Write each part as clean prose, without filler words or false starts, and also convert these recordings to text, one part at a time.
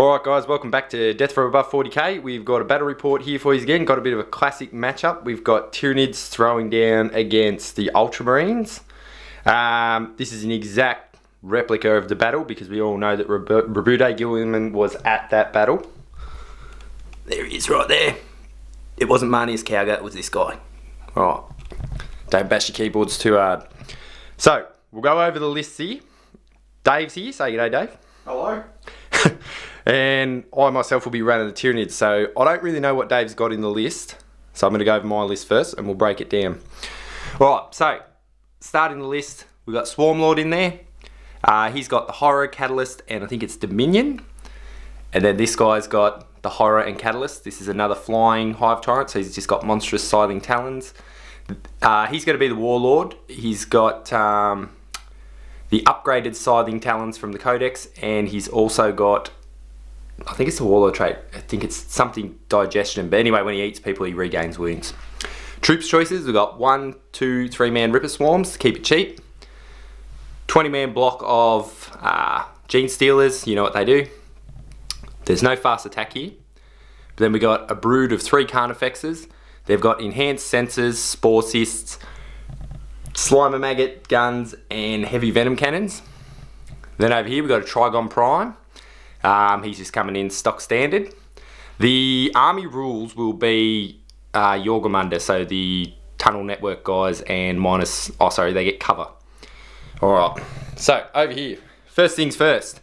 Alright guys, welcome back to Death from Above 40k. We've got a battle report here for you again. Got a bit of a classic matchup. We've got Tyranids throwing down against the Ultramarines. This is an exact replica of the battle because we all know that Roboute Guilliman was at that battle. There he is right there. It wasn't Marnie's Cowgut, it was this guy. Alright, don't bash your keyboards too hard. So, we'll go over the lists here. Dave's here, say good day Dave. Hello. And I myself will be running the Tyranids, so I don't really know what Dave's got in the list. So I'm going to go over my list first and we'll break it down. Alright, so starting the list, we've got Swarmlord in there. He's got the Horror, Catalyst, and I think it's Dominion. And then this guy's got the Horror and Catalyst. This is another flying Hive Tyrant, so he's just got monstrous scything talons. He's going to be the Warlord. He's got the upgraded scything talons from the Codex, and he's also got, I think it's a Warlord trait, I think it's something digestion, but anyway, when he eats people he regains wounds. Troops choices, we've got 1, 2, 3-man Ripper Swarms to keep it cheap. 20-man block of Gene Stealers, you know what they do. There's no fast attack here. But then we got a brood of 3 Carnifexes. They've got enhanced sensors, spore cysts, Slimer Maggot guns, and heavy venom cannons. Then over here we've got a Trigon Prime. He's just coming in stock standard. The army rules will be Jormungandr, so the tunnel network guys, and minus, oh sorry, they get cover. Alright, so over here, first things first.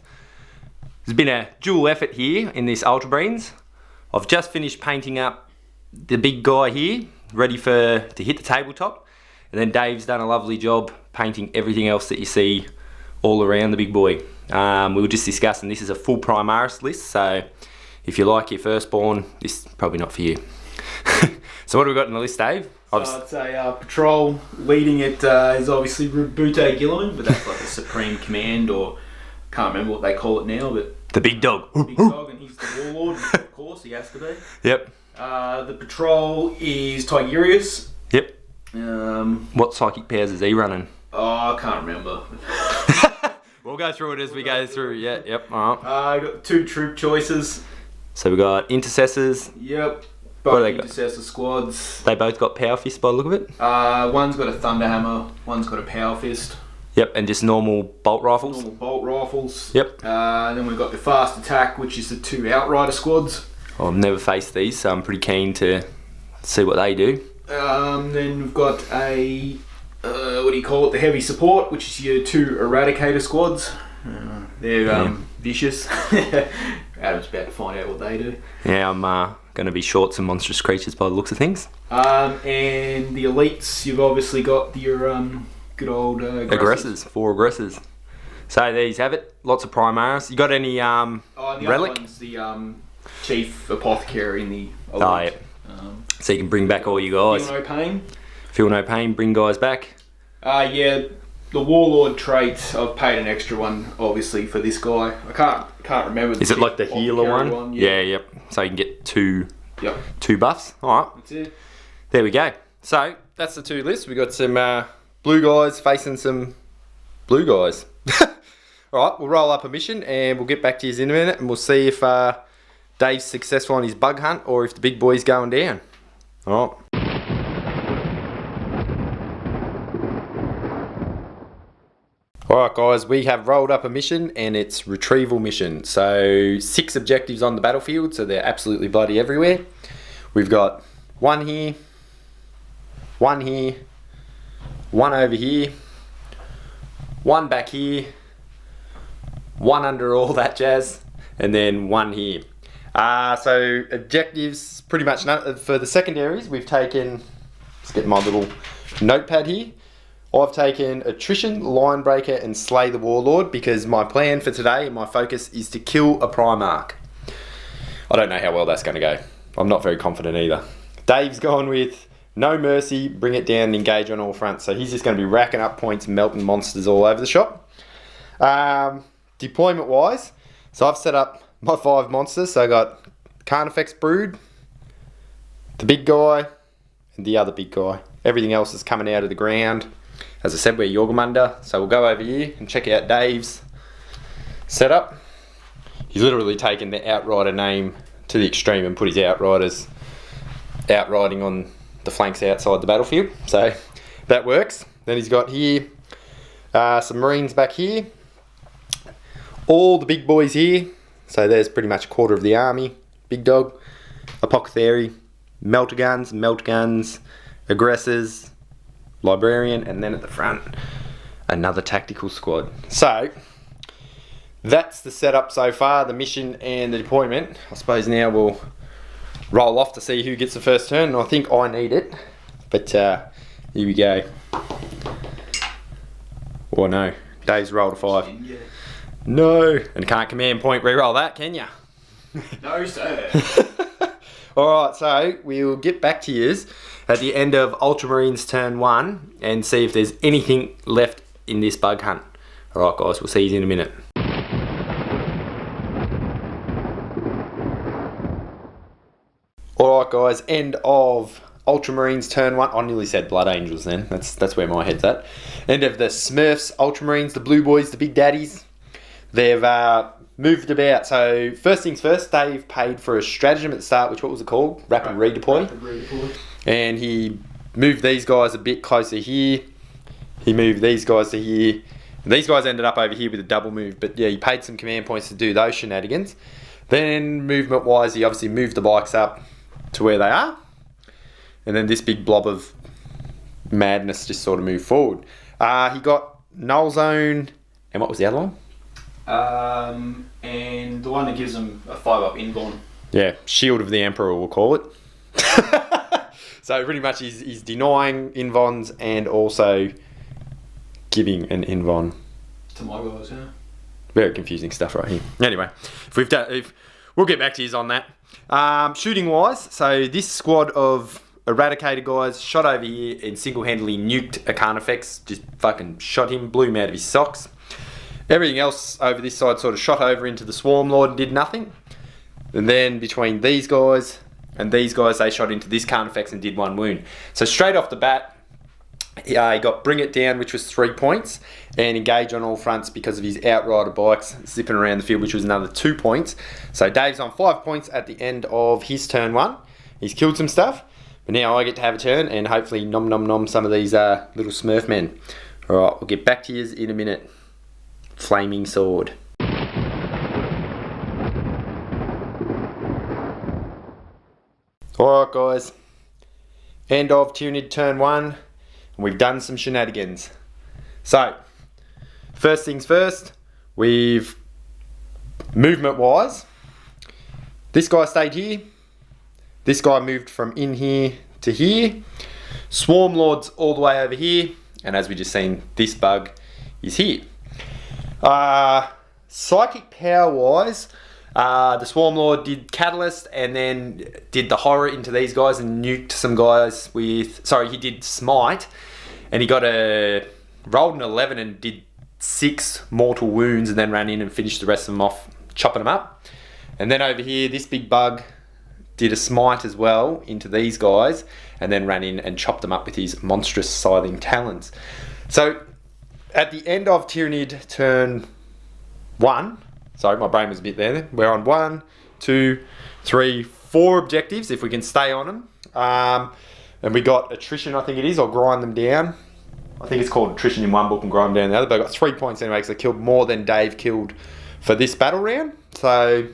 There's been a dual effort here in this Ultramarines. I've just finished painting up the big guy here, ready to hit the tabletop. And then Dave's done a lovely job painting everything else that you see all around the big boy. We were just discussing this is a full Primaris list, so if you like your firstborn, this is probably not for you. So what have we got in the list, Dave? So I'd say patrol leading it is obviously Roboute Guilliman, but that's like the Supreme Command, or can't remember what they call it now, but the big dog. The big dog, and he's the Warlord, of course, he has to be. Yep. The patrol is Tigurius. Yep. What psychic powers is he running? Oh, I can't remember. We'll go through it as we go through. Yeah, yep. Alright. I got 2 troop choices. So we got intercessors. Yep. Both intercessor squads. They both got power fist by the look of it. One's got a thunderhammer. One's got a power fist. Yep, and just normal bolt rifles. Normal bolt rifles. Yep. Then we've got the fast attack, which is the 2 outrider squads. I've never faced these, so I'm pretty keen to see what they do. Then we've got a what do you call it? The heavy support, which is your 2 eradicator squads. They're vicious. Adam's about to find out what they do. Yeah, I'm going to be short some monstrous creatures by the looks of things. And the elites, you've obviously got your good old aggressors. 4 aggressors. So there you have it. Lots of Primaris. You got any the relic? Other one's the chief apothecary in the elite. Oh, yeah. So you can bring back all you guys. Feel no pain. Feel no pain, bring guys back. Yeah, the Warlord trait, I've paid an extra one, obviously, for this guy. I can't remember. Is it like the healer one? Yeah, yep. So you can get 2 buffs. Alright. That's it. There we go. So, that's the 2 lists. We got some blue guys facing some blue guys. Alright, we'll roll up a mission and we'll get back to you in a minute and we'll see if Dave's successful on his bug hunt or if the big boy's going down. Alright. Alright guys, we have rolled up a mission and it's retrieval mission. So 6 objectives on the battlefield, so they're absolutely bloody everywhere. We've got 1 here, 1 here, 1 over here, 1 back here, 1 under all that jazz, and then 1 here. So objectives, pretty much none. For the secondaries, we've taken, let's get my little notepad here. I've taken Attrition, Linebreaker, and Slay the Warlord because my plan for today and my focus is to kill a Primarch. I don't know how well that's going to go. I'm not very confident either. Dave's gone with No Mercy, Bring It Down, and Engage on all fronts. So he's just going to be racking up points, melting monsters all over the shop. Deployment wise, so I've set up my 5 monsters. So I got Carnifex Brood, the big guy, and the other big guy. Everything else is coming out of the ground. As I said, we're Jormungandr, so we'll go over here and check out Dave's setup. he's literally taken the Outrider name to the extreme and put his Outriders outriding on the flanks outside the battlefield. So that works. Then he's got here some Marines back here. All the big boys here. So there's pretty much a quarter of the army. Big dog, Apothecary, melter guns, aggressors, librarian, and then at the front, another tactical squad. So that's the setup so far, the mission and the deployment. I suppose now we'll roll off to see who gets the first turn. I think I need it, but here we go. Oh no, Dave's rolled a 5. No, and can't command point reroll that, can ya? No, sir. Alright, so we'll get back to yous at the end of Ultramarines turn 1 and see if there's anything left in this bug hunt. Alright guys, we'll see you in a minute. Alright guys, end of Ultramarines turn 1. I nearly said Blood Angels then, that's where my head's at. End of the Smurfs, Ultramarines, the blue boys, the big daddies. They've moved about. So first things first, Dave paid for a stratagem at the start, which what was it called? Rapid redeploy. Rapid redeploy. And he moved these guys a bit closer here. He moved these guys to here. And these guys ended up over here with a double move. But yeah, he paid some command points to do those shenanigans. Then movement wise, he obviously moved the bikes up to where they are. And then this big blob of madness just sort of moved forward. He got Null Zone, and what was the other one? And the one that gives them a 5-up inborn. Yeah, Shield of the Emperor, we'll call it. So pretty much he's denying invons and also giving an invon. To my guys, yeah. Very confusing stuff right here. Anyway, we'll get back to you on that. Shooting wise, so this squad of Eradicator guys shot over here and single-handedly nuked a Carnifex. Just fucking shot him, blew him out of his socks. Everything else over this side sort of shot over into the Swarmlord and did nothing. And then between these guys and these guys, they shot into this Carnifex and did 1 wound. So straight off the bat, he got Bring It Down, which was 3 points, and Engage on all fronts because of his Outrider bikes zipping around the field, which was another 2 points. So Dave's on 5 points at the end of his turn 1. He's killed some stuff, but now I get to have a turn and hopefully nom nom nom some of these little Smurf men. Alright, we'll get back to you in a minute. Flaming sword. Alright guys, end of Tyranid turn 1, and we've done some shenanigans. So, first things first, we've, movement wise, this guy stayed here, this guy moved from in here to here, Swarmlord's all the way over here, and as we just seen, this bug is here. Psychic power wise, the Swarmlord did Catalyst and then did the horror into these guys and nuked some guys with, sorry, he did Smite and he got rolled an 11 and did 6 mortal wounds and then ran in and finished the rest of them off, chopping them up. And then over here, this big bug did a Smite as well into these guys and then ran in and chopped them up with his monstrous scything talons. So at the end of Tyranid turn 1, sorry, my brain was a bit there. We're on 1, 2, 3, 4 objectives if we can stay on them. And we got attrition, I think it is, or grind them down. I think it's called attrition in one book and grind them down in the other, but I got 3 points anyway because I killed more than Dave killed for this battle round. So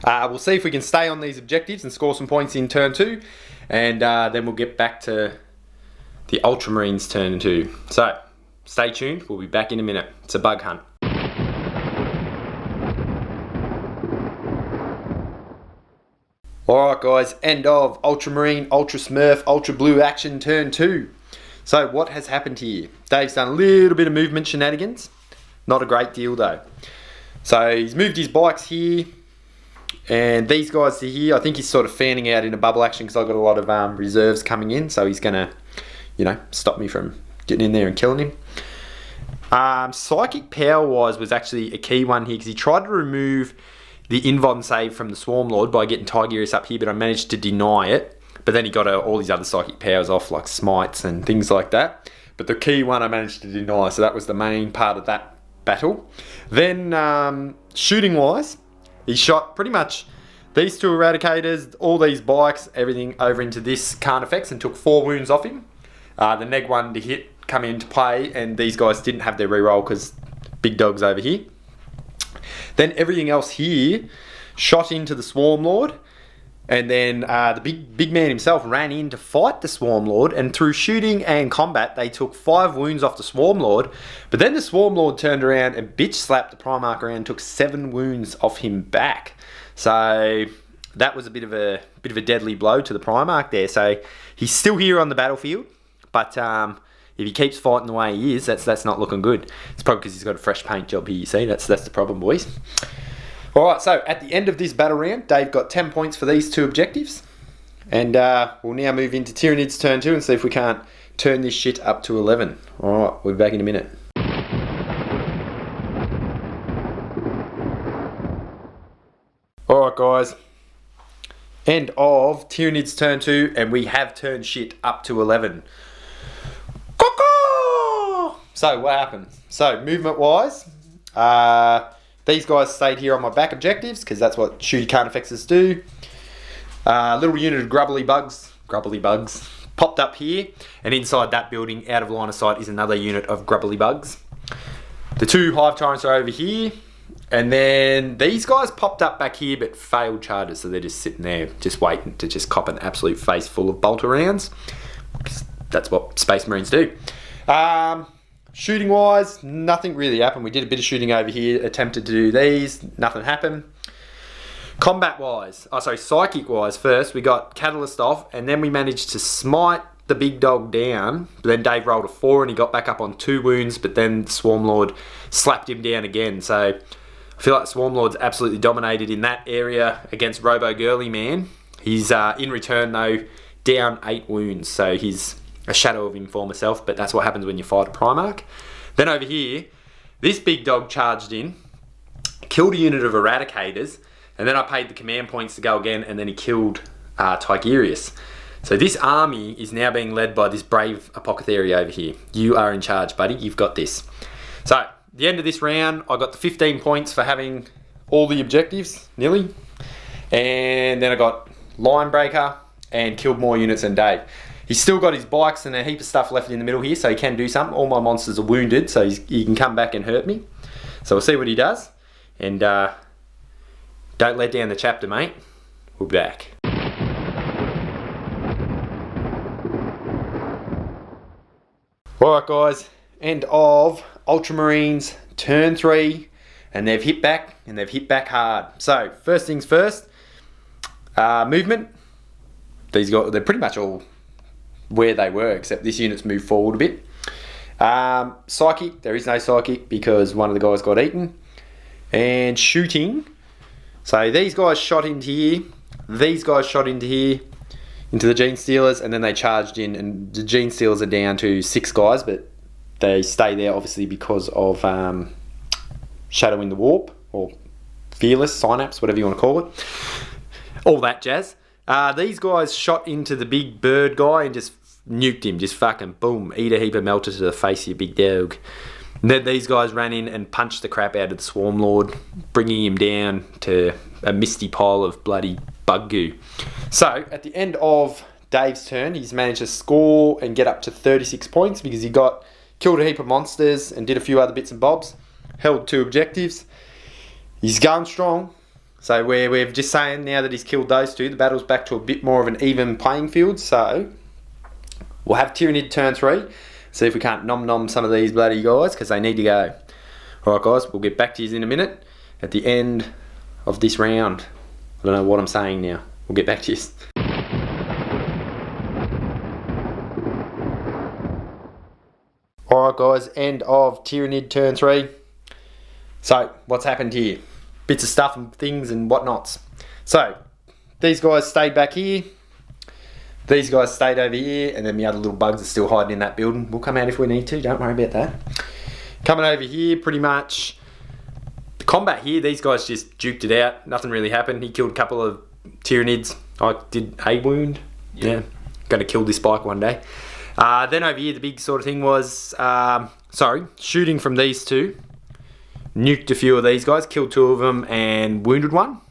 we'll see if we can stay on these objectives and score some points in turn 2. And then we'll get back to the Ultramarines turn 2. So stay tuned, we'll be back in a minute. It's a bug hunt. Alright guys, end of Ultramarine, Ultra Smurf, Ultra Blue action turn 2. So what has happened here? Dave's done a little bit of movement shenanigans. Not a great deal though. So he's moved his bikes here and these guys to here. I think he's sort of fanning out in a bubble action because I've got a lot of reserves coming in. So he's going to, stop me from getting in there and killing him. Psychic power wise was actually a key one here because he tried to remove the invon save from the Swarmlord by getting Tigerius up here, but I managed to deny it. But then he got all these other psychic powers off, like smites and things like that. But the key one I managed to deny, so that was the main part of that battle. Then, shooting-wise, he shot pretty much these 2 eradicators, all these bikes, everything over into this Carnifex and took 4 wounds off him. The neg one to hit come into play, and these guys didn't have their reroll because big dog's over here. Then everything else here shot into the swarmlord, and then the big man himself ran in to fight the swarmlord, and through shooting and combat they took 5 wounds off the swarmlord. But then the swarmlord turned around and bitch slapped the Primarch around and took 7 wounds off him back. So that was a bit of a deadly blow to the Primarch there. So he's still here on the battlefield, but if he keeps fighting the way he is, that's not looking good. It's probably because he's got a fresh paint job here, you see. That's the problem, boys. Alright, so at the end of this battle round, Dave got 10 points for these 2 objectives. And we'll now move into Tyranids turn 2 and see if we can't turn this shit up to 11. Alright, we'll be back in a minute. Alright guys, end of Tyranids turn 2, and we have turned shit up to 11. So what happened? So movement wise, these guys stayed here on my back objectives because that's what shooty Carnifexes do. Little unit of grubbly bugs popped up here, and inside that building out of line of sight is another unit of grubbly bugs. The 2 hive tyrants are over here. And then these guys popped up back here but failed charges, so they're just sitting there just waiting to just cop an absolute face full of bolter rounds. That's what Space Marines do. Shooting wise, nothing really happened. We did a bit of shooting over here, attempted to do these, nothing happened. Combat wise, psychic wise first, we got Catalyst off, and then we managed to smite the big dog down, but then Dave rolled a 4 and he got back up on 2 wounds, but then the Swarmlord slapped him down again. So I feel like Swarmlord's absolutely dominated in that area against Roboute Guilliman. He's in return though down 8 wounds, so he's a shadow of him former self, but that's what happens when you fight a Primarch. Then over here, this big dog charged in, killed a unit of Eradicators, and then I paid the command points to go again, and then he killed Tigerius. So this army is now being led by this brave apothecary over here. You are in charge, buddy. You've got this. So at the end of this round, I got the 15 points for having all the objectives, nearly. And then I got Line Breaker and killed more units than Dave. He's still got his bikes and a heap of stuff left in the middle here, so he can do something. All my monsters are wounded, so he can come back and hurt me. So we'll see what he does. And don't let down the chapter, mate. We'll be back. Alright guys, end of Ultramarines turn 3, and they've hit back, and they've hit back hard. So first things first, movement. These guys, they're pretty much all where they were, except this unit's moved forward a bit. Psychic, there is no psychic because one of the guys got eaten. And shooting, so these guys shot into here, these guys shot into here, into the Gene Stealers, and then they charged in, and the Gene Stealers are down to 6 guys, but they stay there obviously because of Shadowing the Warp, or Fearless, Synapse, whatever you want to call it. All that jazz. These guys shot into the big bird guy and just nuked him, just fucking boom, eat a heap of melter to the face of your big dog. And then these guys ran in and punched the crap out of the Swarmlord, bringing him down to a misty pile of bloody bug goo. So at the end of Dave's turn, he's managed to score and get up to 36 points because he killed a heap of monsters and did a few other bits and bobs, held 2 objectives. He's going strong. So we're just saying now that he's killed those 2, the battle's back to a bit more of an even playing field. So we'll have Tyranid turn 3. See if we can't nom some of these bloody guys because they need to go. Alright guys, we'll get back to you in a minute at the end of this round. I don't know what I'm saying now. We'll get back to you. Alright guys, end of Tyranid turn 3. So, what's happened here? Bits of stuff and things and whatnots. So, these guys stayed back here. These guys stayed over here, and then the other little bugs are still hiding in that building. We'll come out if we need to, don't worry about that. Coming over here, pretty much, the combat here, these guys just duked it out. Nothing really happened. He killed a couple of Tyranids. I did a wound. Yeah. Going to kill this bike one day. Then over here, the big sort of thing was, shooting from these 2. nuked a few of these guys, killed 2 of them and wounded 1.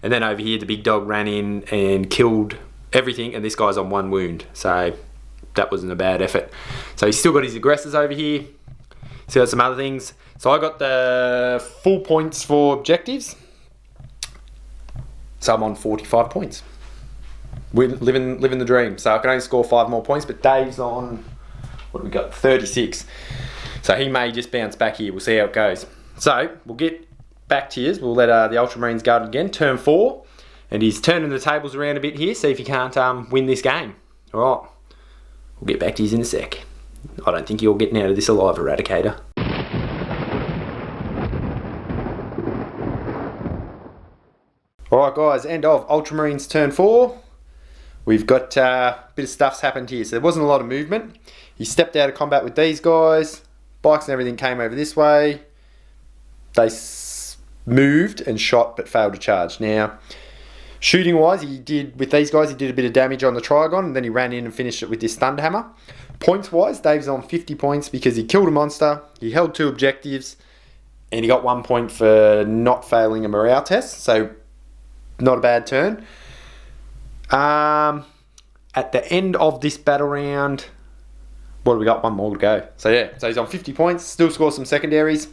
And then over here, the big dog ran in and killed everything, and this guy's on 1 wound. So that wasn't a bad effort. So he's still got his aggressors over here. Still got some other things. So I got the full points for objectives. So I'm on 45 points. We're living the dream. So I can only score 5 more points, but Dave's on, what have we got, 36. So he may just bounce back here. We'll see how it goes. So we'll get back to you. We'll let the Ultramarines go again. Turn 4. And he's turning the tables around a bit here. See if he can't win this game. All right. We'll get back to you in a sec. I don't think you're getting out of this alive, Eradicator. Alright guys, end of Ultramarines turn 4. We've got a bit of stuff's happened here. So there wasn't a lot of movement. He stepped out of combat with these guys. Bikes and everything came over this way. They moved and shot but failed to charge. Now, shooting wise, with these guys, he did a bit of damage on the Trigon, and then he ran in and finished it with this Thunderhammer. Points wise, Dave's on 50 points because he killed a monster, he held 2 objectives, and he got 1 point for not failing a morale test. So not a bad turn. At the end of this battle round, what have we got? 1 more to go. So yeah, so he's on 50 points, still score some secondaries.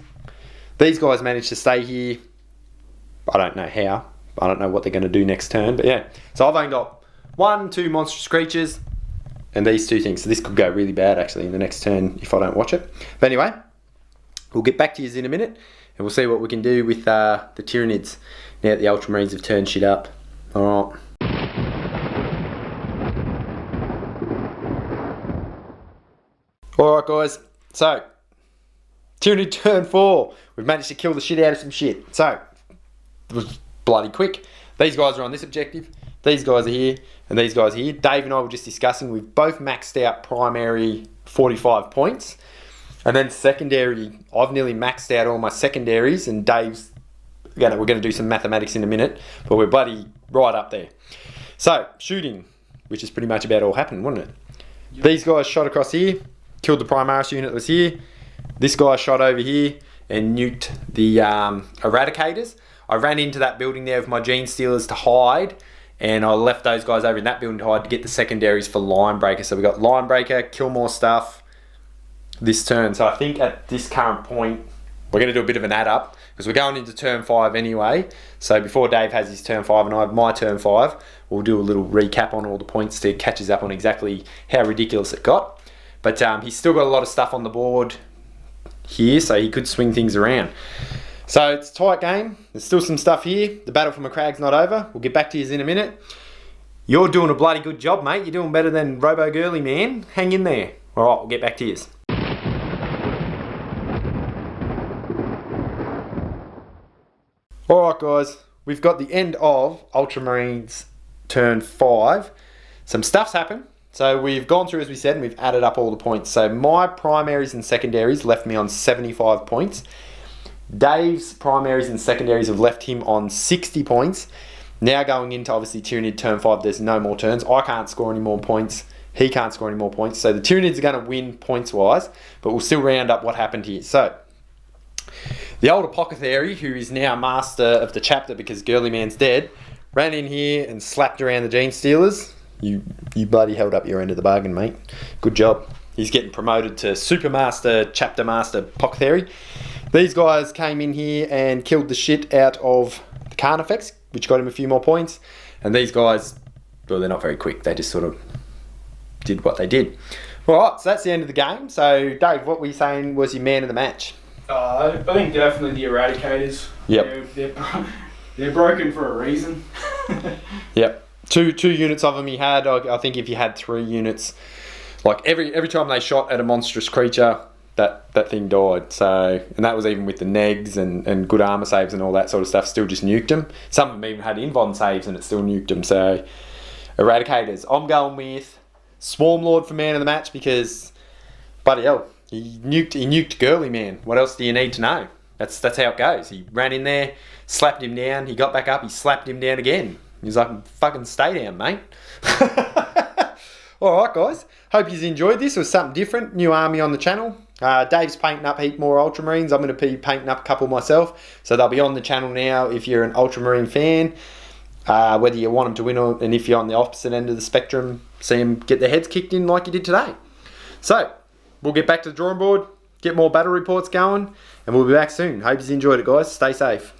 These guys managed to stay here. I don't know how. I don't know what they're going to do next turn, but yeah. So I've only got 1, 2 monstrous creatures and these 2 things. So this could go really bad actually in the next turn if I don't watch it. But anyway, we'll get back to you in a minute and we'll see what we can do with the Tyranids now that the Ultramarines have turned shit up. Alright. Alright guys, so Tyranid turn 4. We've managed to kill the shit out of some shit. So, it was bloody quick. These guys are on this objective. These guys are here. And these guys are here. Dave and I were just discussing. We've both maxed out primary 45 points. And then secondary, I've nearly maxed out all my secondaries. And Dave's, we're going to do some mathematics in a minute. But we're bloody right up there. So, shooting, which is pretty much about all happened, wasn't it? Yep. These guys shot across here. Killed the Primaris unit that was here. This guy shot over here and nuked the Eradicators. I ran into that building there with my Gene Stealers to hide, and I left those guys over in that building to hide to get the secondaries for Line Breaker. So we got Line Breaker, kill more stuff this turn. So I think at this current point, we're going to do a bit of an add up because we're going into turn 5 anyway. So before Dave has his turn 5 and I have my turn 5, we'll do a little recap on all the points to catch us up on exactly how ridiculous it got. But he's still got a lot of stuff on the board here, so he could swing things around. So it's a tight game. There's still some stuff here. The battle for McCragg's not over. We'll get back to you in a minute. You're doing a bloody good job, mate. You're doing better than Roboute Guilliman. Hang in there. All right, we'll get back to you. All right, guys. We've got the end of Ultramarines turn 5. Some stuff's happened. So we've gone through, as we said, and we've added up all the points. So my primaries and secondaries left me on 75 points. Dave's primaries and secondaries have left him on 60 points. Now going into, obviously, Tyranid turn 5, there's no more turns. I can't score any more points. He can't score any more points. So the Tyranids are going to win points-wise, but we'll still round up what happened here. So the old Apothecary, who is now master of the chapter because Guilliman's dead, ran in here and slapped around the Gene Stealers. You bloody held up your end of the bargain, mate. Good job. He's getting promoted to Supermaster, Chapter Master, Apothecary. These guys came in here and killed the shit out of the Carnifex, which got him a few more points. And these guys, well, they're not very quick. They just sort of did what they did. Alright, so that's the end of the game. So, Dave, what were you saying was your man of the match? I think definitely the Eradicators. Yep. They're broken for a reason. Yep. Two units of them he had. I think if you had 3 units, like every time they shot at a monstrous creature, that thing died. So, and that was even with the negs and good armor saves and all that sort of stuff. Still just nuked them. Some of them even had invuln saves and it still nuked them. So, Eradicators. I'm going with Swarmlord for man of the match because, bloody hell, he nuked Guilliman. What else do you need to know? That's how it goes. He ran in there, slapped him down. He got back up. He slapped him down again. He's like, fucking stay down, mate. Alright, guys. Hope you enjoyed this. It was something different. New army on the channel. Dave's painting up a heap more Ultramarines. I'm going to be painting up a couple myself. So they'll be on the channel now if you're an Ultramarine fan. Whether you want them to win or, and if you're on the opposite end of the spectrum, see them get their heads kicked in like you did today. So, we'll get back to the drawing board, get more battle reports going, and we'll be back soon. Hope you enjoyed it, guys. Stay safe.